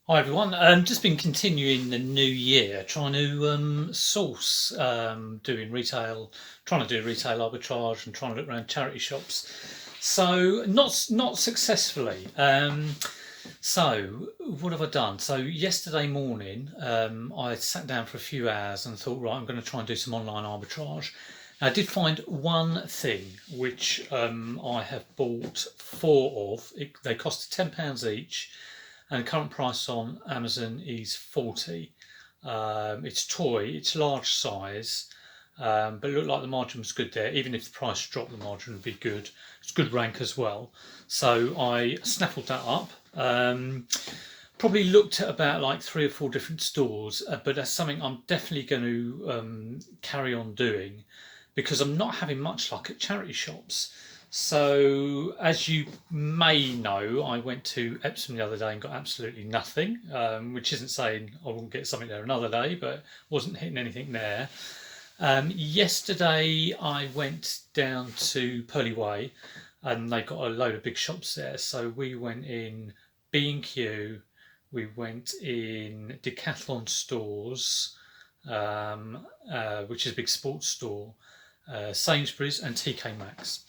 Hi everyone. Just been continuing the new year, trying to source, doing retail, trying to do retail arbitrage and trying to look around charity shops. So not successfully. So what have I done? So yesterday morning, I sat down for a few hours and thought, right, I'm going to try and do some online arbitrage. I did find one thing which I have bought four of. They cost £10 each and the current price on Amazon is 40. It's toy, it's large size, but it looked like the margin was good there. Even if the price dropped, the margin would be good. It's good rank as well. So I snaffled that up. Probably looked at about like three or four different stores, but that's something I'm definitely going to carry on doing because I'm not having much luck at charity shops. So, as you may know, I went to Epsom the other day and got absolutely nothing, which isn't saying I won't get something there another day, but wasn't hitting anything there. Yesterday, I went down to Pearly Way and they got a load of big shops there. So, we went in B&Q, we went in Decathlon stores, which is a big sports store, Sainsbury's, and TK Maxx,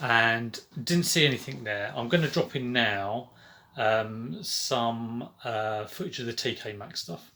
and didn't see anything there. I'm going to drop in now some footage of the TK Maxx stuff.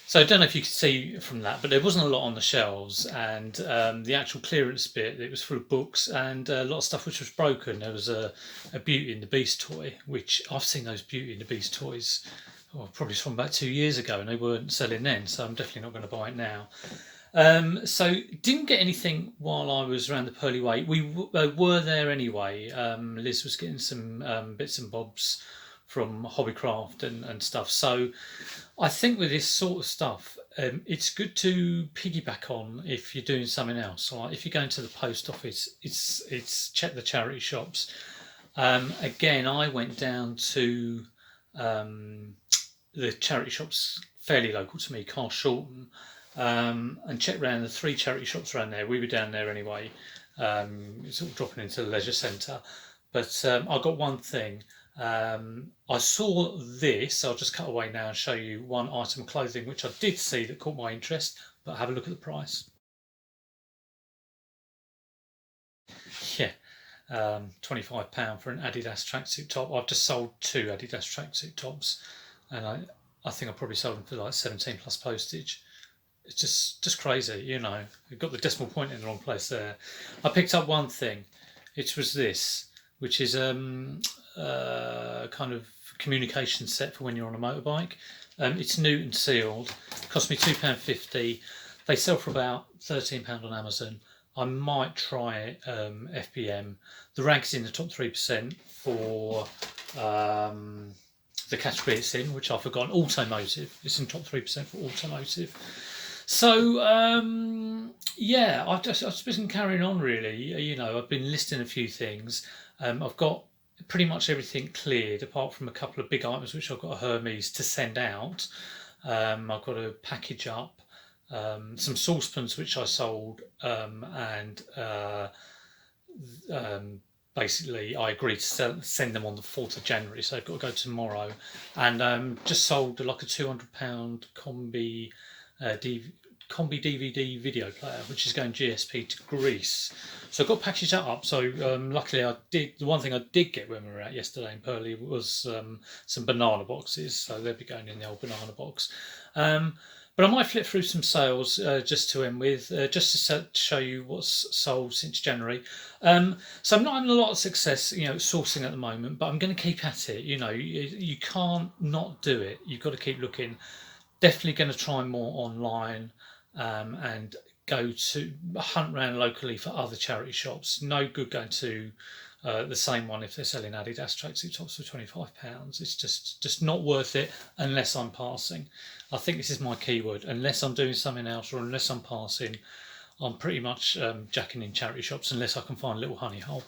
So I don't know if you could see from that, but there wasn't a lot on the shelves, and the actual clearance bit, it was full of books and a lot of stuff which was broken. There was a Beauty and the Beast toy, which I've seen those Beauty and the Beast toys, probably from about 2 years ago, and they weren't selling then, so I'm definitely not going to buy it now. So didn't get anything while I was around the Pearly Way. We were there anyway. Liz was getting some bits and bobs from Hobbycraft and stuff. So I think with this sort of stuff, it's good to piggyback on if you're doing something else. Like if you're going to the post office, it's check the charity shops. Again, I went down to the charity shops fairly local to me, Carl Shorten, and checked around the three charity shops around there. We were down there anyway, sort of dropping into the leisure centre. But I got one thing. I saw this. I'll just cut away now and show you one item of clothing which I did see that caught my interest. But have a look at the price. Yeah, £25 for an Adidas tracksuit top. I've just sold two Adidas tracksuit tops, and I think I probably sold them for like 17 plus postage. It's just crazy, you know. You've got the decimal point in the wrong place there. I picked up one thing. It was this, which is kind of communication set for when you're on a motorbike. It's new and sealed. Cost me £2.50. They sell for about £13 on Amazon. I might try it FBM. The rank's in the top 3% for the category it's in, which I've forgotten. Automotive. It's in top 3% for automotive. So yeah, I've just been carrying on really. I've been listing a few things. I've got pretty much everything cleared apart from a couple of big items which I've got a Hermes to send out. I've got to package up some saucepans which I sold, and um, basically I agreed to send them on the 4th of January, so I've got to go tomorrow. And just sold like a £200 combi combi DVD video player, which is going GSP to Greece. So I got packaged that up. So luckily, I did. The one thing I did get when we were out yesterday in Purley was some banana boxes. So they'll be going in the old banana box. Um, but I might flip through some sales just to end with, just to show you what's sold since January. So I'm not having a lot of success, sourcing at the moment, but I'm going to keep at it. You can't not do it. You've got to keep looking. Definitely going to try more online, and go to hunt around locally for other charity shops. No good going to the same one if they're selling Adidas tracksuit tops for £25. It's just not worth it unless I'm passing. I think this is my keyword. Unless I'm doing something else or unless I'm passing, I'm pretty much jacking in charity shops unless I can find a little honey hole.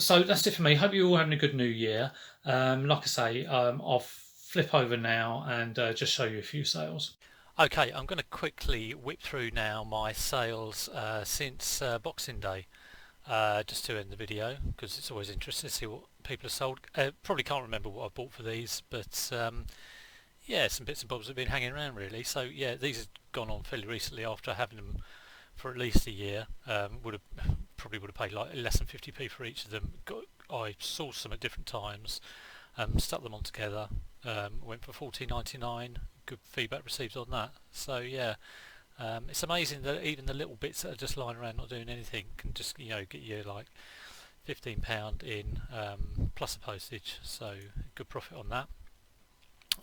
So that's it for me. Hope you're all having a good new year. Like I say, I'll flip over now and just show you a few sales. Okay, I'm going to quickly whip through now my sales since Boxing Day, just to end the video because it's always interesting to see what people have sold. Probably can't remember what I bought for these, but yeah, some bits and bobs have been hanging around really. So yeah, these have gone on fairly recently after having them for at least a year. Probably would have paid like less than 50p for each of them. I sourced them at different times, stuck them on together, went for 14.99. Good feedback received on that. So yeah, it's amazing that even the little bits that are just lying around not doing anything can just get you like £15 in, plus the postage. So good profit on that.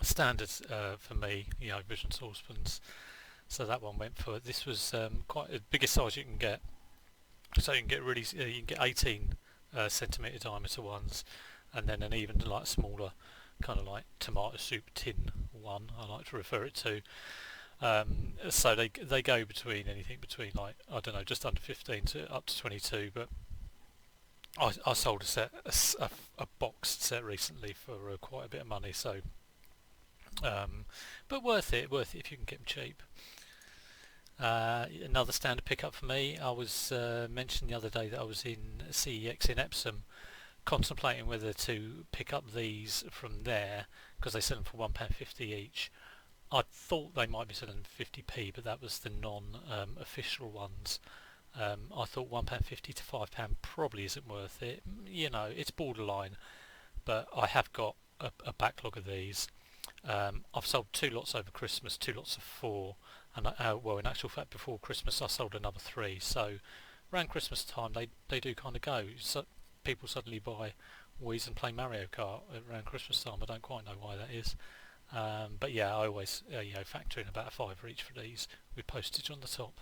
Standard for me, Vision saucepans. So that one went for, this was quite the biggest size you can get. So you can get really you can get 18 centimetre diameter ones, and then an even like smaller kind of like tomato soup tin one, I like to refer it to. So they go between anything between like, I don't know, just under 15 to up to 22. But I sold a set, a boxed set recently for quite a bit of money. So but worth it if you can get them cheap. Another standard pickup for me. I was mentioned the other day that I was in CEX in Epsom, contemplating whether to pick up these from there because they sell them for £1.50 each. I thought they might be selling 50p, but that was the non-official ones. I thought £1.50 to £5 probably isn't worth it. It's borderline, but I have got a backlog of these. I've sold 2 lots over Christmas, 2 lots of 4, and well, in actual fact, before Christmas I sold another 3. So around Christmas time, they do kind of go. So people suddenly buy Wii's and play Mario Kart around Christmas time. I don't quite know why that is. But yeah, I always factor in about a £5 each for these with postage on the top.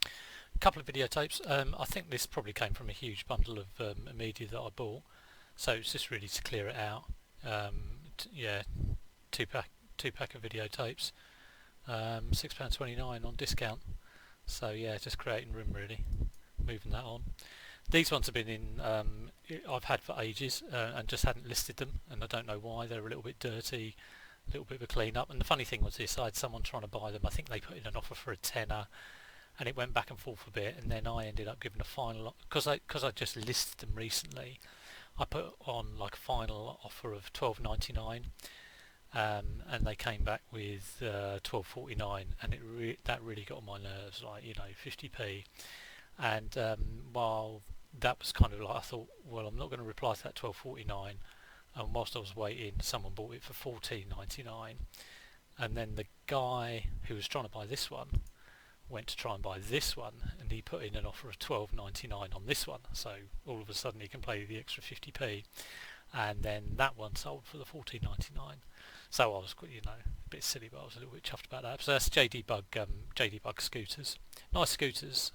A couple of videotapes. I think this probably came from a huge bundle of media that I bought, so it's just really to clear it out. Yeah, two pack of videotapes, £6.29 on discount. So yeah, just creating room really, moving that on. These ones have been in, I've had for ages and just hadn't listed them, and I don't know why. They're a little bit dirty, a little bit of a clean up. And the funny thing was this, I had someone trying to buy them. I think they put in an offer for a tenner, and it went back and forth a bit, and then I ended up giving a final, because I just listed them recently, I put on like a final offer of £12.99, and they came back with £12.49, and that really got on my nerves, like 50p. And while that was kind of like, I thought, well, I'm not going to reply to that £12.49, and whilst I was waiting, someone bought it for £14.99, and then the guy who was trying to buy this one went to try and buy this one, and he put in an offer of £12.99 on this one, so all of a sudden he can pay the extra 50p, and then that one sold for the £14.99. So I was, a bit silly, but I was a little bit chuffed about that. So that's JD Bug scooters, nice scooters.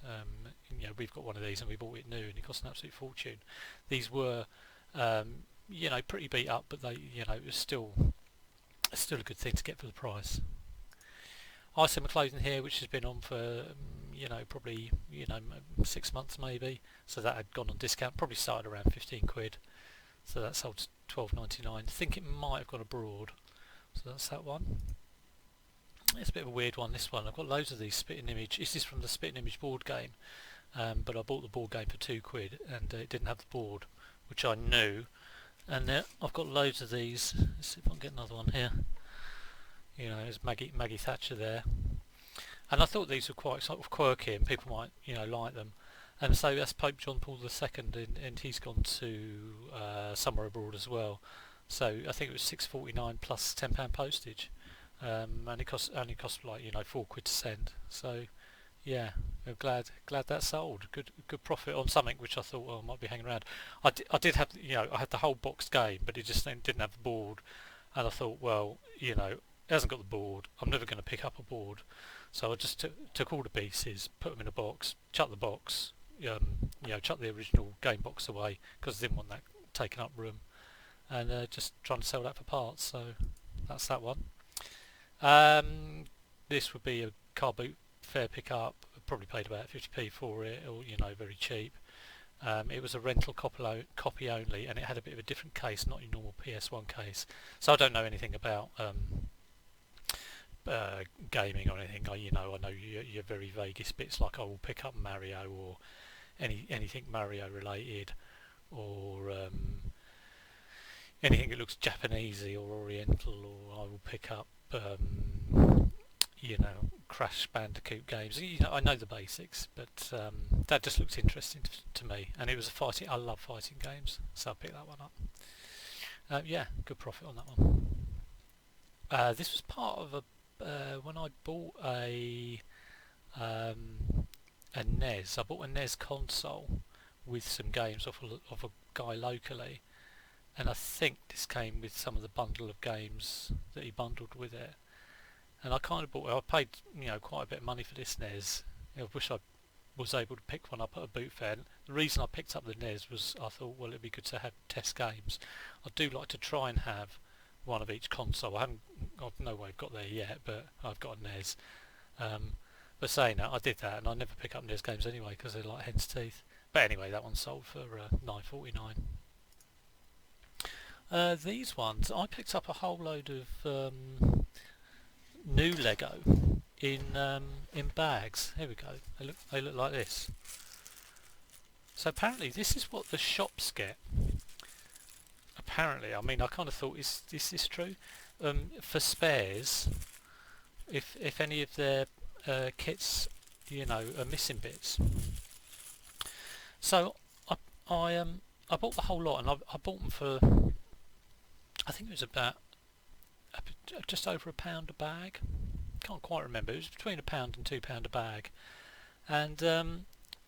We've got one of these and we bought it new, and it cost an absolute fortune. These were, pretty beat up, but they, it was still a good thing to get for the price. I see my clothing here, which has been on for probably 6 months maybe. So that had gone on discount. Probably started around 15 quid. So that sold 12.99. I think it might have gone abroad. So that's that one. It's a bit of a weird one, this one. I've got loads of these spitting image. This is from the spitting image board game, but I bought the board game for 2 quid and it didn't have the board, which I knew. And I've got loads of these. Let's see if I can get another one here. There's Maggie Thatcher there. And I thought these were quite sort of quirky and people might like them. And so that's Pope John Paul II, and he's gone to somewhere abroad as well. So I think it was £6.49 plus £10 postage, and it only cost like 4 quid to send. So yeah, I'm glad that sold. Good profit on something which I thought might be hanging around. I did have I had the whole boxed game, but it just didn't have the board, and I thought it hasn't got the board. I'm never going to pick up a board, so I just took all the pieces, put them in a box, chucked the box, chucked the original game box away because I didn't want that taking up room, and just trying to sell that for parts. So that's that one. This would be a car boot fair pickup. Probably paid about 50p for it, or very cheap. It was a rental copy only, and it had a bit of a different case, not your normal PS1 case. So I don't know anything about gaming or anything. I know your very vaguest bits, like I will pick up Mario or anything Mario related, or anything that looks Japanesey or Oriental, or I will pick up Crash Bandicoot games. I know the basics, but that just looked interesting to me, and it was a fighting. I love fighting games, so I picked that one up. Yeah, good profit on that one. This was part of when I bought a NES. I bought a NES console with some games of a guy locally, and I think this came with some of the bundle of games that he bundled with it. And I kind of bought it. I paid quite a bit of money for this NES. I wish I was able to pick one up at a boot fair. The reason I picked up the NES was I thought, well, it'd be good to have test games. I do like to try and have one of each console. I've no way I've got there yet, but I've got a NES. But saying that, I did that, and I never pick up NES games anyway because they're like hen's teeth. But anyway, that one sold for £9.49. These ones, I picked up a whole load of new Lego in bags. Here we go. They look like this. So apparently this is what the shops get. Apparently, I mean, I kind of thought, is this true? For spares, if any of their kits, are missing bits. So I bought the whole lot, and I bought them for, I think it was about just over £1 a bag. Can't quite remember. It was between £1 and £2 a bag, and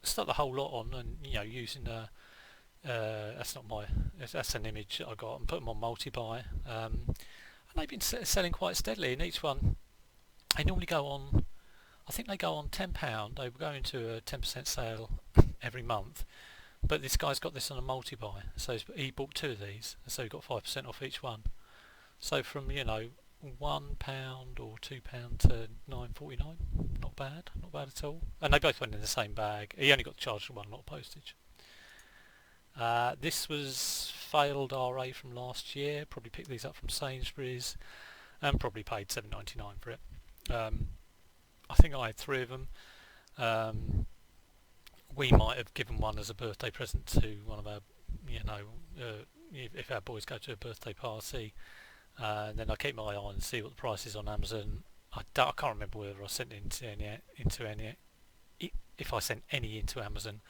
stuck the whole lot on, and using that's an image that I got, and put them on multi-buy, and they've been selling quite steadily. And each one, they normally go on, I think they go on £10. They were going to a 10% sale every month, but this guy's got this on a multi-buy, so he bought 2 of these, so he got 5% off each one. So from £1 or £2 to £9.49, not bad at all. And they both went in the same bag. He only got charged for one lot of postage. This was failed RA from last year. Probably picked these up from Sainsbury's, and probably paid £7.99 for it. I think I had 3 of them. We might have given one as a birthday present to one of our, if our boys go to a birthday party. And then I keep my eye on and see what the price is on Amazon. I can't remember whether I sent into any if I sent any into Amazon,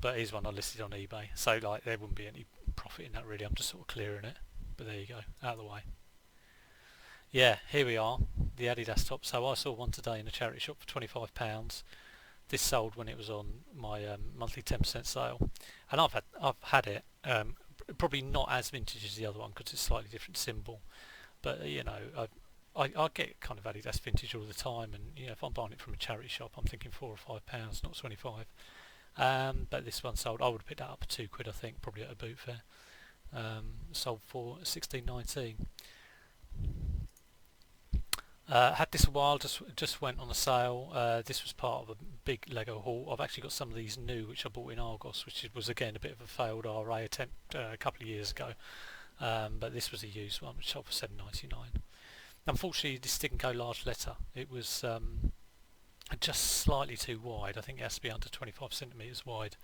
but here's one I listed on eBay. So like there wouldn't be any profit in that really. I'm just sort of clearing it. But there you go, out of the way. Yeah, here we are, the Adidas top. So I saw one today in a charity shop for £25. This sold when it was on my monthly 10% sale, and I've had it. Probably not as vintage as the other one because it's a slightly different symbol, but I get kind of Adidas vintage all the time, and if I'm buying it from a charity shop, I'm thinking £4 or £5, not 25. But this one sold. I would have picked that up for 2 quid, I think, probably at a boot fair. Sold for 16.19. Had this a while, just went on a sale. This was part of a big Lego haul. I've actually got some of these new, which I bought in Argos, which was again a bit of a failed RA attempt a couple of years ago. But this was a used one, which sold for £7.99. Unfortunately, this didn't go large letter. It was just slightly too wide. I think it has to be under 25 centimetres wide.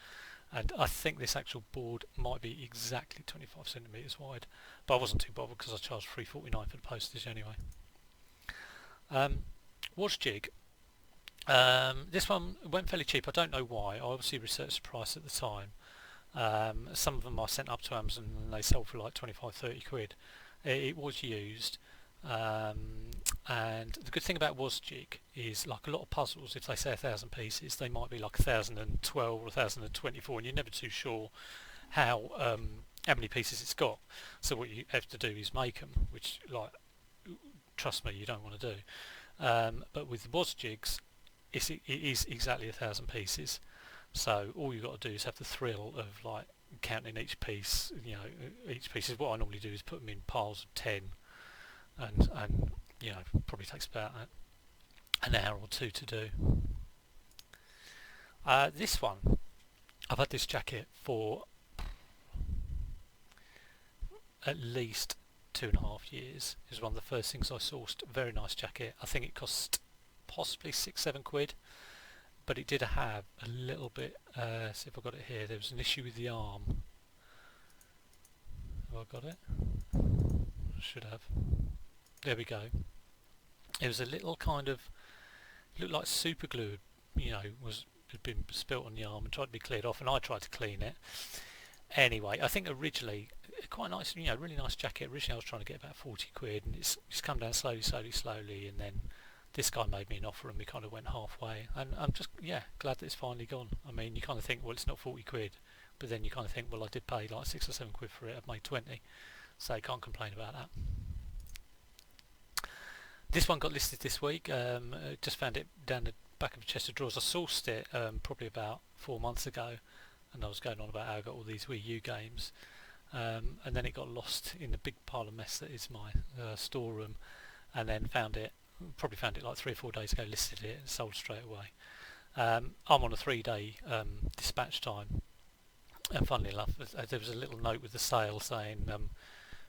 And I think this actual board might be exactly 25 centimetres wide. But I wasn't too bothered because I charged £3.49 for the postage anyway. Was jig. This one went fairly cheap. I don't know why. I obviously researched the price at the time. Some of them I sent up to Amazon and they sold for like 25-30 quid. It was used. And the good thing about WasJig is, like a lot of puzzles, if they say 1,000 pieces, they might be like 1,012 or 1,024, and you're never too sure how many pieces it's got. So what you have to do is make them, which, like, trust me, you don't want to do. But with WasJigs, it is exactly 1,000 pieces. So all you've got to do is have the thrill of like counting each piece. You know, each piece is what I normally do is put them in piles of 10, and you know, probably takes about an hour or two to do. This one, I've had this jacket for at least 2.5 years. It was one of the first things I sourced. Very nice jacket. I think it cost possibly 6-7 quid, but it did have a little bit. See if I got it here. There was an issue with the arm. Have I got it? I should have. There we go. It was a little kind of looked like super glue, you know, had been spilt on the arm and tried to be cleared off, and I tried to clean it. Anyway, I think originally quite nice, you know, really nice jacket. Originally I was trying to get about 40 quid, and it's come down slowly, and then this guy made me an offer and we kind of went halfway, and I'm just, yeah, glad that it's finally gone. I mean, you kind of think, well, it's not 40 quid, but then you kind of think, well, I did pay like 6 or 7 quid for it. I've made 20, so you can't complain about that. This one got listed this week. Just found it down the back of a chest of drawers. I sourced it probably about 4 months ago, and I was going on about how I got all these Wii U games, and then it got lost in the big pile of mess that is my storeroom, and then probably found it like 3 or 4 days ago, listed it and sold straight away. I'm on a 3-day dispatch time, and funnily enough, there was a little note with the sale saying,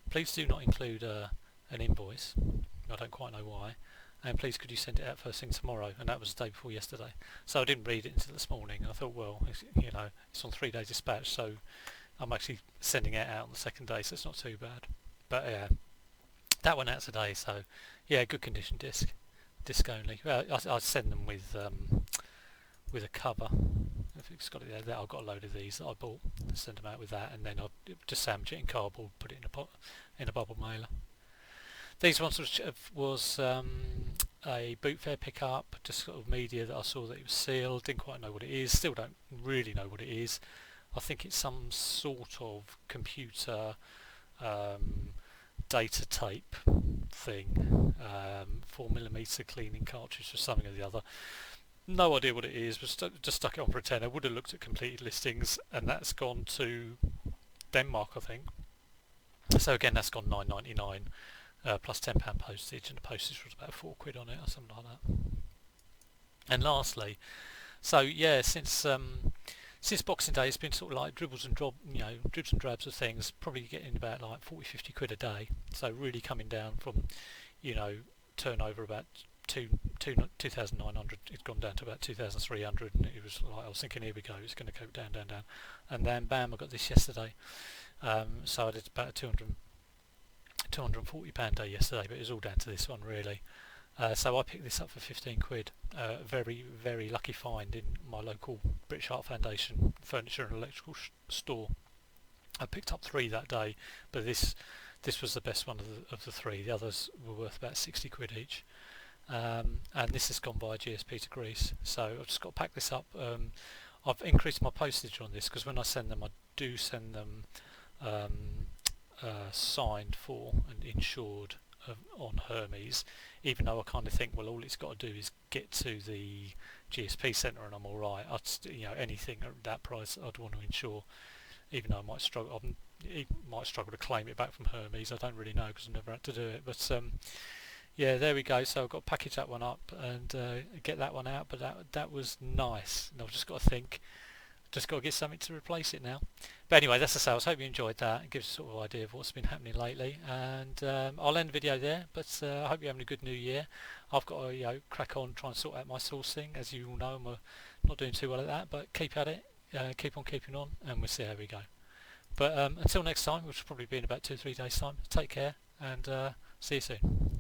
please do not include an invoice. I don't quite know why, and please could you send it out first thing tomorrow, and that was the day before yesterday. So I didn't read it until this morning. I thought, well, you know, it's on 3 days dispatch, so I'm actually sending it out on the second day, so it's not too bad. But yeah, that went out today, so yeah, good condition disc only. Well, I send them with a cover. If it's got it there, I've got a load of these that I bought. Send them out with that, and then I'll just sandwich it in cardboard, put it in a bubble mailer. These ones was a boot fair pickup, just sort of media that I saw that it was sealed. Didn't quite know what it is. Still don't really know what it is. I think it's some sort of computer data tape thing, 4mm cleaning cartridge or something or the other. No idea what it is, but just stuck it on for a tenner. Would have looked at completed listings, and that's gone to Denmark, I think. So again, that's gone £9.99 plus £10 postage, and the postage was about 4 quid on it or something like that. And lastly, so yeah, since Boxing Day, it's been sort of like dribs and drabs of things. Probably getting about like 40-50 quid a day. So really coming down from, you know, turnover about 2,900. It's gone down to about 2,300, and it was like I was thinking, here we go, it's going to go down, and then bam, I got this yesterday. So I did about a £240 day yesterday, but it was all down to this one really. So I picked this up for 15 quid. Very, very lucky find in my local British Heart Foundation furniture and electrical store. I picked up 3 that day, but this was the best one of the 3. The others were worth about 60 quid each. And this has gone via GSP to Greece, so I've just got to pack this up. I've increased my postage on this because when I send them, I do send them signed for and insured on Hermes, even though I kind of think, well, all it's got to do is get to the GSP centre and I'm alright. You know, anything at that price I'd want to insure, even though I might struggle to claim it back from Hermes. I don't really know because I've never had to do it, but Yeah, there we go. So I've got to package that one up and get that one out. But that was nice. And I've just got to think. Just got to get something to replace it now. But anyway, that's the sales. Hope you enjoyed that. It gives a sort of idea of what's been happening lately. And I'll end the video there. But I hope you're having a good new year. I've got to crack on, try and sort out my sourcing. As you all know, I'm not doing too well at that. But keep at it. Keep on keeping on, and we'll see how we go. But until next time, which will probably be in about 2 or 3 days' time. Take care, and see you soon.